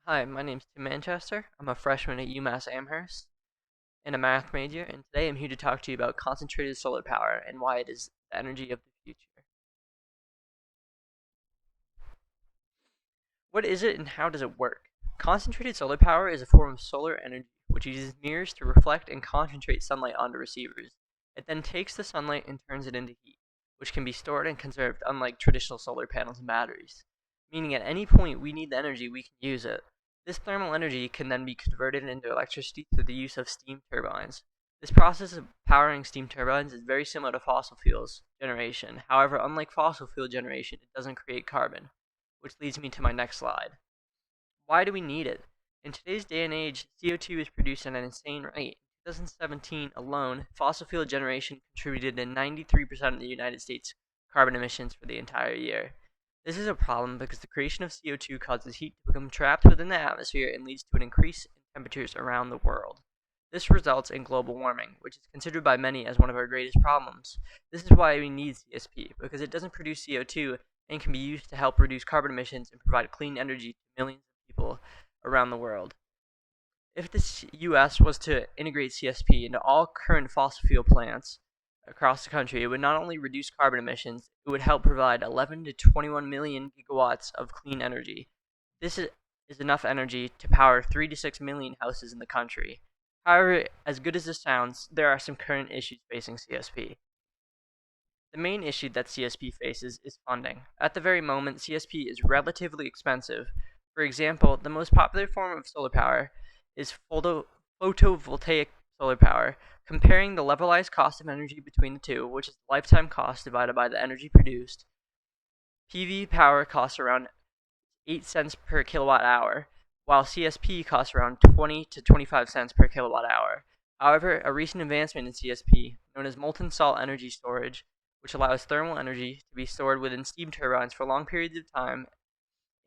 Hi, my name's Tim Manchester. I'm a freshman at UMass Amherst and a math major, and today I'm here to talk to you about concentrated solar power and why it is the energy of the future. What is it and how does it work? Concentrated solar power is a form of solar energy which uses mirrors to reflect and concentrate sunlight onto receivers. It then takes the sunlight and turns it into heat, which can be stored and conserved unlike traditional solar panels and batteries. Meaning at any point we need the energy, we can use it. This thermal energy can then be converted into electricity through the use of steam turbines. This process of powering steam turbines is very similar to fossil fuels generation. However, unlike fossil fuel generation, it doesn't create carbon, which leads me to my next slide. Why do we need it? In today's day and age, CO2 is produced at an insane rate. In 2017 alone, fossil fuel generation contributed to 93% of the United States carbon emissions for the entire year. This is a problem because the creation of CO2 causes heat to become trapped within the atmosphere and leads to an increase in temperatures around the world. This results in global warming, which is considered by many as one of our greatest problems. This is why we need CSP, because it doesn't produce CO2 and can be used to help reduce carbon emissions and provide clean energy to millions of people around the world. If the U.S. was to integrate CSP into all current fossil fuel plants across the country, it would not only reduce carbon emissions, it would help provide 11 to 21 million gigawatts of clean energy. This is enough energy to power 3 to 6 million houses in the country. However, as good as this sounds, there are some current issues facing CSP. The main issue that CSP faces is funding. At the very moment, CSP is relatively expensive. For example, the most popular form of solar power is photovoltaic solar power. Comparing the levelized cost of energy between the two, which is the lifetime cost divided by the energy produced, PV power costs around 8 cents per kilowatt hour, while CSP costs around 20 to 25 cents per kilowatt hour. However, a recent advancement in CSP, known as molten salt energy storage, which allows thermal energy to be stored within steam turbines for long periods of time,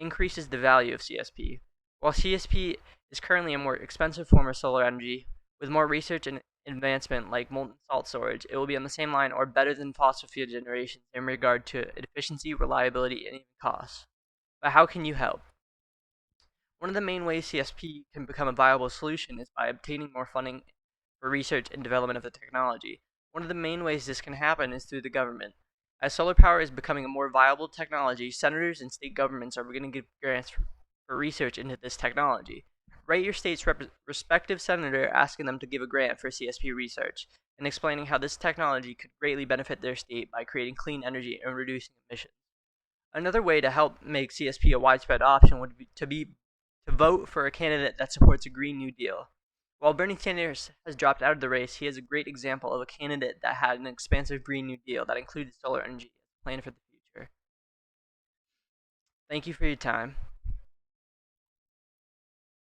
increases the value of CSP. While CSP is currently a more expensive form of solar energy, with more research and advancement like molten salt storage, it will be on the same line or better than fossil fuel generation in regard to efficiency, reliability, and even cost. But how can you help? One of the main ways CSP can become a viable solution is by obtaining more funding for research and development of the technology. One of the main ways this can happen is through the government. As solar power is becoming a more viable technology, senators and state governments are beginning to give grants for research into this technology. Write your state's respective senator asking them to give a grant for CSP research and explaining how this technology could greatly benefit their state by creating clean energy and reducing emissions. Another way to help make CSP a widespread option would be to vote for a candidate that supports a Green New Deal. While Bernie Sanders has dropped out of the race, he is a great example of a candidate that had an expansive Green New Deal that included solar energy as a plan for the future. Thank you for your time.